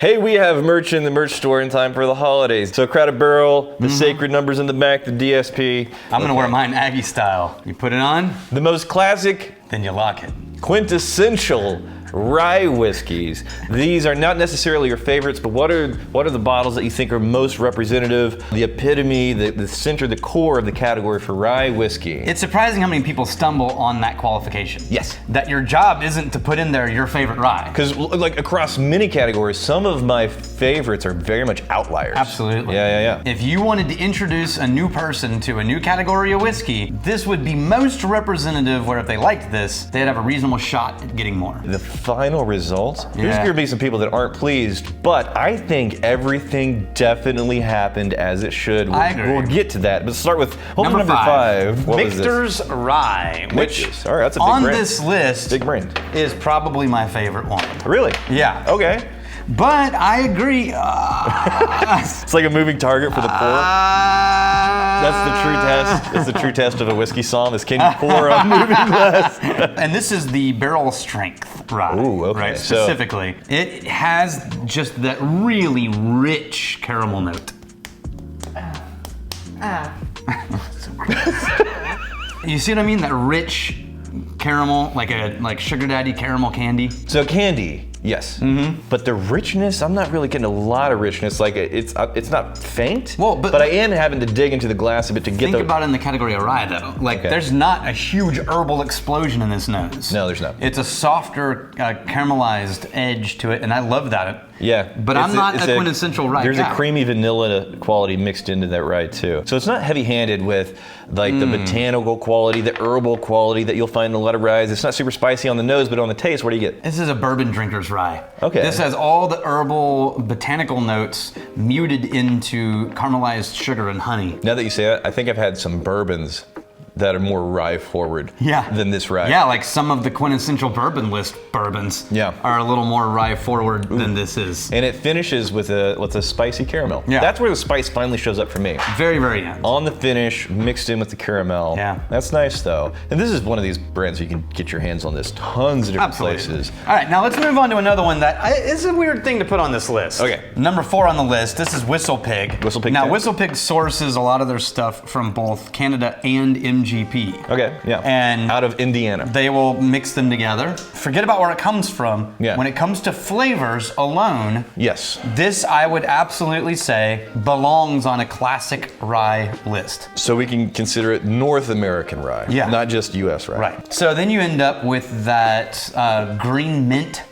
Hey, we have merch in the merch store in time for the holidays. So Crowded Barrel, the sacred numbers in the back, the DSP. I'm gonna wear mine Aggie style. You put it on, The most classic, then you lock it. quintessential rye whiskeys. These are not necessarily your favorites, but what are the bottles that you think are most representative, the epitome, the center, the core of the category for rye whiskey? It's surprising how many people stumble on that qualification. Yes. That your job isn't to put in there your favorite rye. Because like across many categories, some of my favorites are very much outliers. Absolutely. Yeah. If you wanted to introduce a new person to a new category of whiskey, this would be most representative, where if they liked this, they'd have a reasonable shot at getting more. The final result, there's gonna be some people that aren't pleased, but I think everything definitely happened as it should. I agree. We'll get to that, but start with number five. What was this? Michter's Rye, which Michter's. All right, that's a big on brand. this list Big brand. is probably my favorite one. Really? Yeah. Okay. But I agree. It's like a moving target for the poor. That's the true test. It's the true test of a whiskey song. Is can you pour a moving glass? And this is the barrel strength rye. Ooh, okay. Right, So- specifically. It has just that really rich caramel note. You see what I mean? That rich caramel, like sugar daddy caramel candy. So candy, yes. But the richness, I'm not really getting a lot of richness. Like it's not faint. Well, but I am having to dig into the glass a bit to get Think the. about it in the category of rye, though. Like, Okay. there's not a huge herbal explosion in this nose. No, there's not. It's a softer, caramelized edge to it, and I love that. Yeah, But I'm not a quintessential rye There's guy. a creamy vanilla quality mixed into that rye too. So it's not heavy-handed with like the botanical quality, the herbal quality that you'll find in a lot of ryes. It's not super spicy on the nose, but on the taste, what do you get? This is a bourbon drinker's rye. Okay. This has all the herbal, botanical notes muted into caramelized sugar and honey. Now that you say that, I think I've had some bourbons that are more rye forward than this rye. Yeah, like some of the quintessential bourbon list bourbons are a little more rye forward than this is. And it finishes with a spicy caramel. Yeah. That's where the spice finally shows up for me. Very, very end. On the finish, mixed in with the caramel. Yeah. That's nice though. And this is one of these brands you can get your hands on this tons of different places. All right, now let's move on to another one that is a weird thing to put on this list. Okay. Number 4 on the list, this is WhistlePig. WhistlePig Now, too. WhistlePig sources a lot of their stuff from both Canada and MGP. Okay, yeah. And out of Indiana. They will mix them together. Forget about where it comes from. Yeah. When it comes to flavors alone, Yes. this I would absolutely say belongs on a classic rye list. So we can consider it North American rye, not just US rye. Right. So then you end up with that green mint,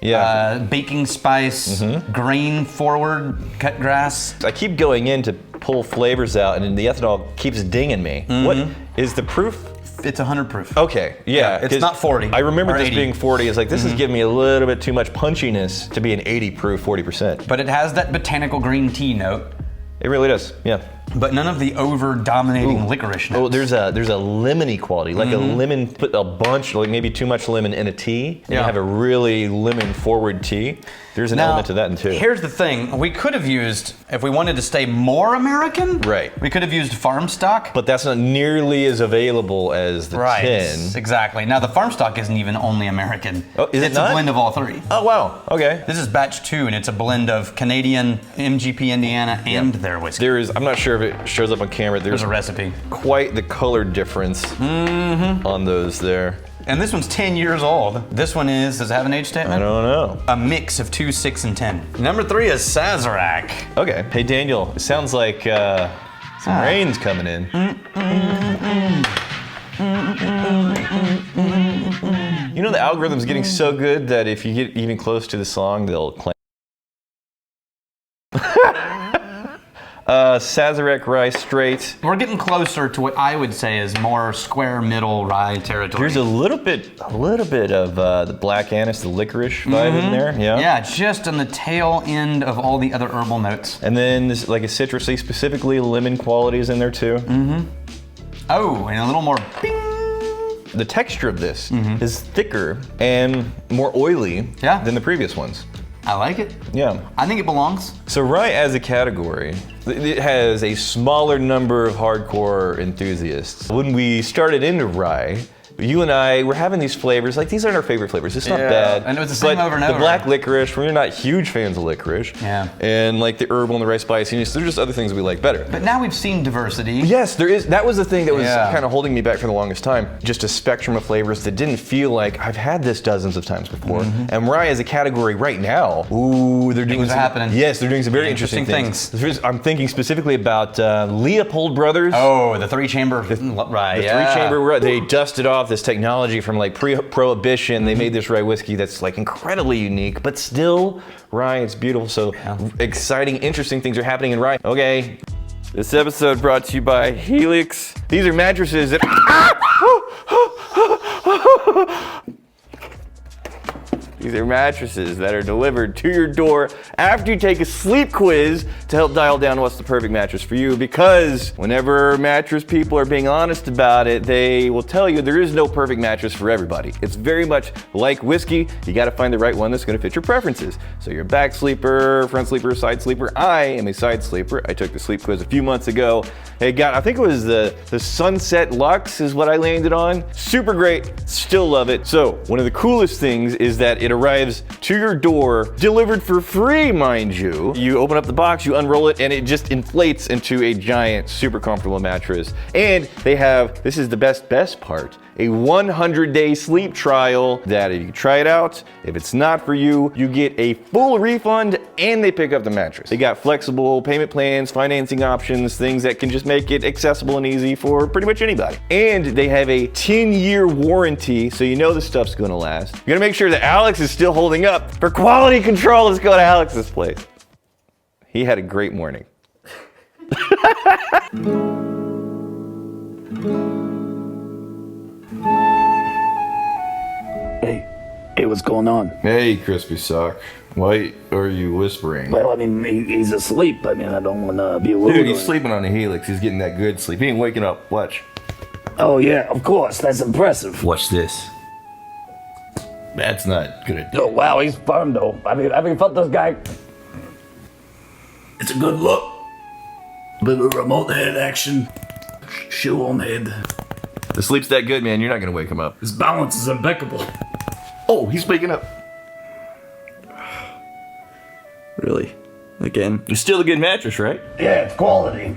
baking spice, grain forward cut grass. I keep going in to pull flavors out, and then the ethanol keeps dinging me. What is the proof? It's 100 proof. Okay, yeah. It's not 40. I remember or this 80. being 40. It's like, this is giving me a little bit too much punchiness to be an 80 proof, 40%. But it has that botanical green tea note. It really does, yeah. But none of the over-dominating licorice notes. Oh, there's a lemony quality, like a lemon, put a bunch, like maybe too much lemon in a tea, and you have a really lemon forward tea. There's an element to that too. Here's the thing, we could have used, if we wanted to stay more American, we could have used farm stock. But that's not nearly as available as the tin. Exactly. Now the farm stock isn't even only American. Oh, is it It's not? a blend of all three. Oh wow, okay. This is batch 2, and it's a blend of Canadian, MGP Indiana, and their whiskey. There is, I'm not sure if it shows up on camera, There's a recipe. Quite the color difference on those there. And this one's 10 years old. This one does it have an age statement? I don't know. A mix of 2, 6, and 10. Number 3 is Sazerac. Okay. Hey Daniel, it sounds like some rain's coming in. You know the algorithm's getting so good that if you get even close to the song, they'll claim. Sazerac Rye Straight. We're getting closer to what I would say is more square middle rye territory. There's a little bit of the black anise, the licorice vibe in there. Yeah. Yeah, just on the tail end of all the other herbal notes. And then this, like a citrusy, specifically lemon qualities in there too. Oh, and a little more bing. The texture of this is thicker and more oily than the previous ones. I like it. Yeah. I think it belongs. So rye as a category, it has a smaller number of hardcore enthusiasts. When we started into rye, you and I were having these flavors. Like, these aren't our favorite flavors. It's not bad. And it was the same over and over. The black licorice, we're not huge fans of licorice. Yeah. And like the herbal and the rice spiciness, there's just other things we like better. But now we've seen diversity. Yes, there is. That was the thing that was kind of holding me back for the longest time. Just a spectrum of flavors that didn't feel like I've had this dozens of times before. And rye as a category right now, ooh, they're doing Things are happening. Yes, they're doing some very interesting things. I'm thinking specifically about Leopold Brothers. Oh, the three-chamber rye. The three-chamber rye. They dusted off this technology from like pre-prohibition. They made this rye whiskey that's like incredibly unique, but still rye. It's beautiful. So exciting, interesting things are happening in rye. Okay. This episode brought to you by Helix. These are mattresses that. These are mattresses that are delivered to your door after you take a sleep quiz to help dial down what's the perfect mattress for you, because whenever mattress people are being honest about it, they will tell you there is no perfect mattress for everybody. It's very much like whiskey. You gotta find the right one that's gonna fit your preferences. So you're a back sleeper, front sleeper, side sleeper. I am a side sleeper. I took the sleep quiz a few months ago. I think it was the Sunset Luxe is what I landed on. Super great, still love it. So one of the coolest things is that it arrives to your door, delivered for free, mind you. You open up the box, you unroll it, and it just inflates into a giant, super comfortable mattress. And they have, this is the best part, a 100-day sleep trial that if you try it out, if it's not for you, you get a full refund and they pick up the mattress. They got flexible payment plans, financing options, things that can just make it accessible and easy for pretty much anybody. And they have a 10-year warranty, so you know the stuff's gonna last. You gotta make sure that Alex is still holding up. For quality control, let's go to Alex's place. He had a great morning. Hey, what's going on? Hey, Crispy Sock. Why are you whispering? Well, I mean, he's asleep. I mean, I don't want to be rude. Dude, he's sleeping on a Helix. He's getting that good sleep. He ain't waking up. Watch. Oh, yeah, of course. That's impressive. Watch this. That's not gonna do. Oh, wow, he's firm, though. I mean, have you felt this guy? It's a good look. Bit of remote head action. Shoe on head. The sleep's that good, man. You're not gonna wake him up. His balance is impeccable. Oh, he's waking up. Really? Again? It's still a good mattress, right? Yeah, it's quality.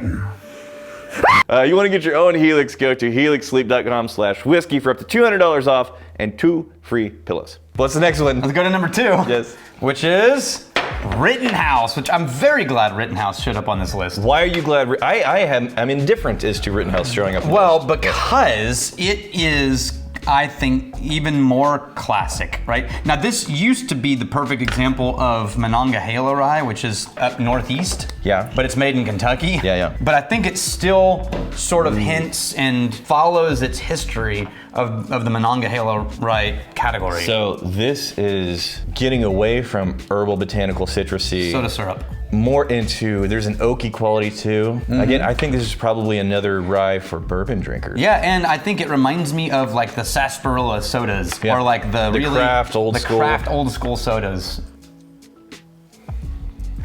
You want to get your own Helix, go to helixsleep.com/whiskey for up to $200 off and 2 free pillows. What's the next one? Let's go to number 2. Yes. Which is Rittenhouse, which I'm very glad Rittenhouse showed up on this list. Why are you glad? I'm indifferent as to Rittenhouse showing up on Well, the list. because it is, I think, even more classic, right? Now, this used to be the perfect example of Monongahela rye, which is up northeast. Yeah. But it's made in Kentucky. Yeah. But I think it still sort of hints and follows its history of the Monongahela rye category. So this is getting away from herbal, botanical, citrusy. Soda syrup. More into, there's an oaky quality too. Again, I think this is probably another rye for bourbon drinkers. Yeah, and I think it reminds me of like the sarsaparilla sodas, Yeah. or like the really craft old school. craft old school sodas.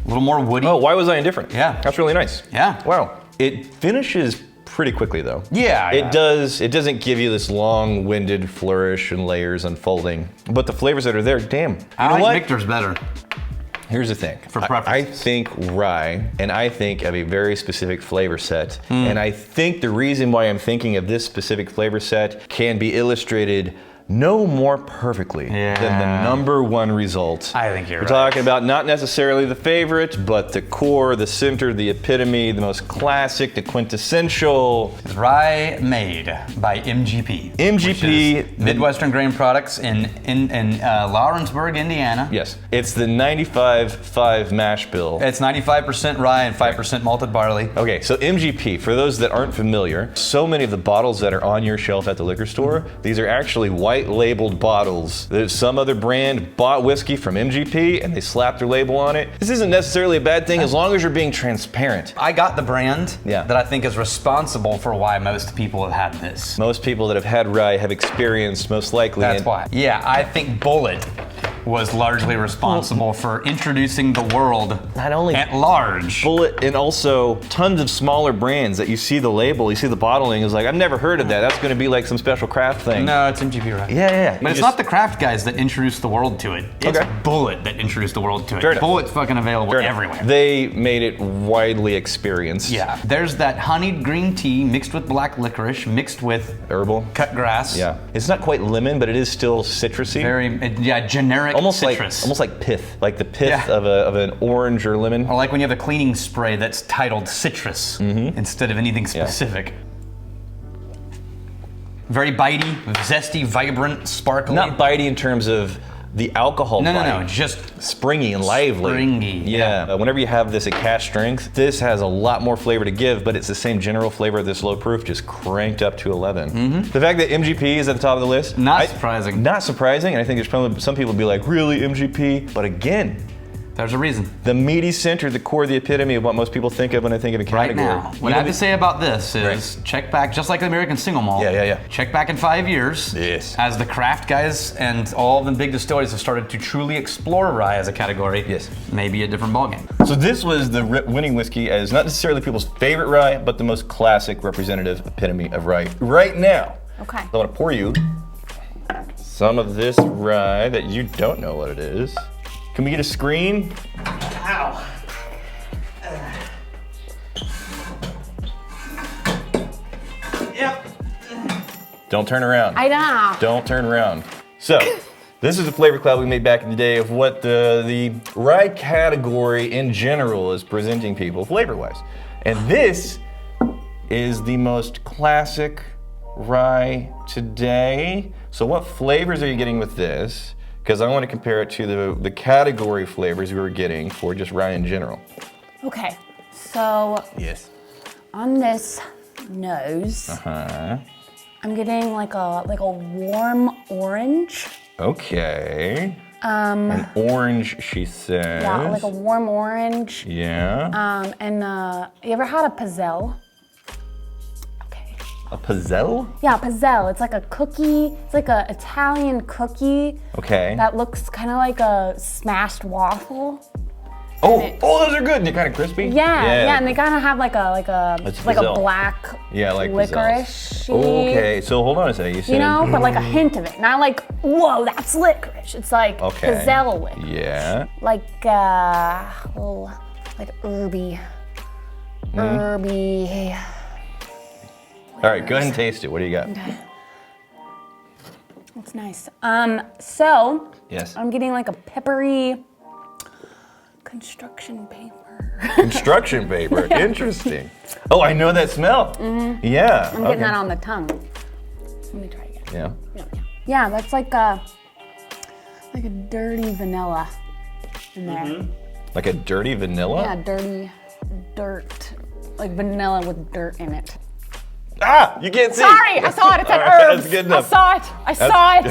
A little more woody. Oh, why was I indifferent? Yeah. That's really nice. Yeah. Wow. It finishes pretty quickly though. Yeah. It does. It doesn't give you this long-winded flourish and layers unfolding. But the flavors that are there, damn. I You know like what? Victor's better. Here's the thing. For I preferences. think rye, and I think of a very specific flavor set. And I think the reason why I'm thinking of this specific flavor set can be illustrated no more perfectly than the number one result. I think you're We're right. talking about not necessarily the favorite, but the core, the center, the epitome, the most classic, the quintessential. It's Rye Made by MGP. MGP, which is Midwestern Grain Products in Lawrenceburg, Indiana. Yes, it's the 95-5 mash bill. It's 95% rye and 5% malted barley. Okay, so MGP, for those that aren't familiar, so many of the bottles that are on your shelf at the liquor store, these are actually white labeled bottles. There's some other brand bought whiskey from MGP and they slapped their label on it. This isn't necessarily a bad thing as long as you're being transparent. I got the brand Yeah. that I think is responsible for why most people have had this. Most people that have had rye have experienced most likely. That's why. Yeah, I think BULLEIT, was largely responsible for introducing the world Not only at large. Bulleit, and also tons of smaller brands that you see the label, you see the bottling, is like, I've never heard of that. That's going to be like some special craft thing. No, it's MGP Rye. Yeah. But it's not the craft guys that introduced the world to it. It's Okay. Bulleit that introduced the world to it. Fair enough. Bulleit's fucking available Fair enough. everywhere. They made it widely experienced. Yeah, there's that honeyed green tea mixed with black licorice, mixed with Herbal. cut grass. Yeah. It's not quite lemon, but it is still citrusy. Very, generic almost citrus. like pith, like the pith Yeah. of an orange or lemon. Or like when you have a cleaning spray that's titled citrus instead of anything specific. Very bitey, zesty, vibrant, sparkly. Not bitey in terms of the alcohol No, bite. just springy and lively. Springy, Yeah. Whenever you have this at cask strength, this has a lot more flavor to give, but it's the same general flavor of this low proof, just cranked up to 11. The fact that MGP is at the top of the list, Not surprising. Not surprising, and I think there's probably some people would be like, really, MGP? But again, There's a reason. the meaty center, the core, the epitome of what most people think of when I think of a Right category. now, what I have to say about this is check back, just like the American single malt. Yeah. Check back in 5 years. Yes. As the craft guys and all the big distilleries have started to truly explore rye as a category. Yes. Maybe a different ballgame. So this was the winning whiskey as not necessarily people's favorite rye, but the most classic representative epitome of rye. Right now, Okay. I want to pour you some of this rye that you don't know what it is. Can we get a screen? Ow. Yep. Don't turn around. I know. Don't turn around. So, this is a flavor cloud we made back in the day of what the rye category in general is presenting people flavor-wise. And this is the most classic rye today. So what flavors are you getting with this? Because I want to compare it to the category flavors we were getting for just rye in general. Okay. So Yes. on this nose, I'm getting like a warm orange. Okay. An orange, she says. Yeah, like a warm orange. Yeah. And you ever had a pizzelle? Okay. A pizzelle? Yeah, pizzelle. It's like a cookie. It's like an Italian cookie Okay. that looks kind of like a smashed waffle. Oh, those are good. And they're kind of crispy. Yeah, and they kind of have like a It's like a pizzelle. black like licorice. pizzelles. Okay, so hold on a second. You said You know, but like a hint of it. Not like, whoa, that's licorice. It's like Okay. pizzelle licorice. Yeah. Like like herby. Herby. All right, go ahead and taste it. What do you got? That's nice. So Yes. I'm getting like a peppery construction paper. Construction paper. Interesting. Oh, I know that smell. Yeah. I'm getting that on the tongue. Let me try again. Yeah. Yeah, that's like a dirty vanilla in there. Like a dirty vanilla? Yeah, dirty dirt. Like vanilla with dirt in it. Ah, you can't see. Sorry, I saw it. It said All right, herbs. that's good enough. I saw it. I saw it.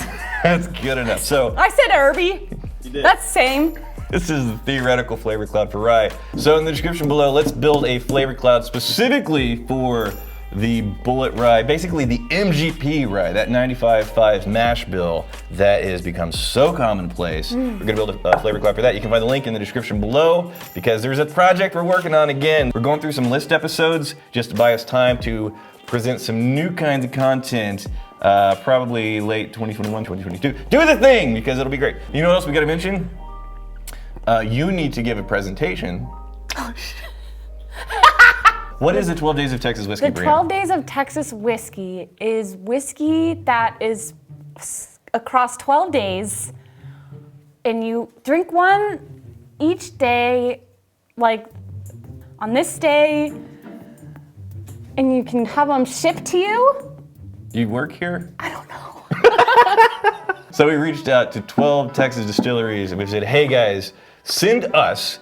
That's good enough. So I said herby. You did. That's same. this is the theoretical flavor cloud for rye. So in the description below, let's build a flavor cloud specifically for the Bulleit rye, basically the MGP rye, that 95.5 mash bill that has become so commonplace. We're gonna build a flavor cloud for that. You can find the link in the description below because there's a project we're working on again. We're going through some list episodes just to buy us time to present some new kinds of content, probably late 2021, 2022. Do the thing because it'll be great. You know what else we gotta mention? You need to give a presentation. What is the 12 Days of Texas Whiskey, The Brianna? 12 Days of Texas Whiskey is whiskey that is across 12 days, and you drink one each day, like on this day, and you can have them shipped to you. You work here? I don't know. So we reached out to 12 Texas distilleries and we said, hey guys, send us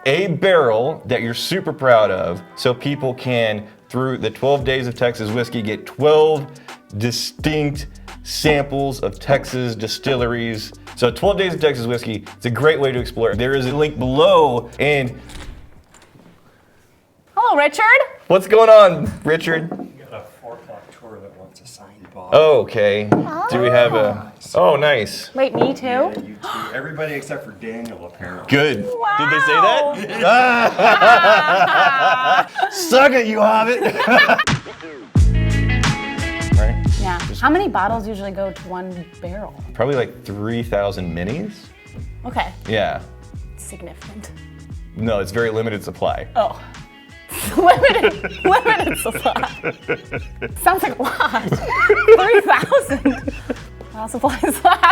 a barrel that you're super proud of so people can, through the 12 Days of Texas Whiskey, get 12 distinct samples of Texas distilleries. So 12 Days of Texas Whiskey, it's a great way to explore. There is a link below. And Hello, Richard. what's going on, Richard? Got a 4 o'clock tour that wants a signed bottle. Oh, okay. Do we have a Oh, nice. Wait, me too? Yeah, you too. Everybody except for Daniel, apparently. Good. Wow. Did they say that? Suck it, you hobbit. Right? Yeah. How many bottles usually go to one barrel? Probably like 3,000 minis. Okay. Yeah. Significant. No, it's very limited supply. Oh. limited supply. Sounds like a lot. 3,000. How supply is that?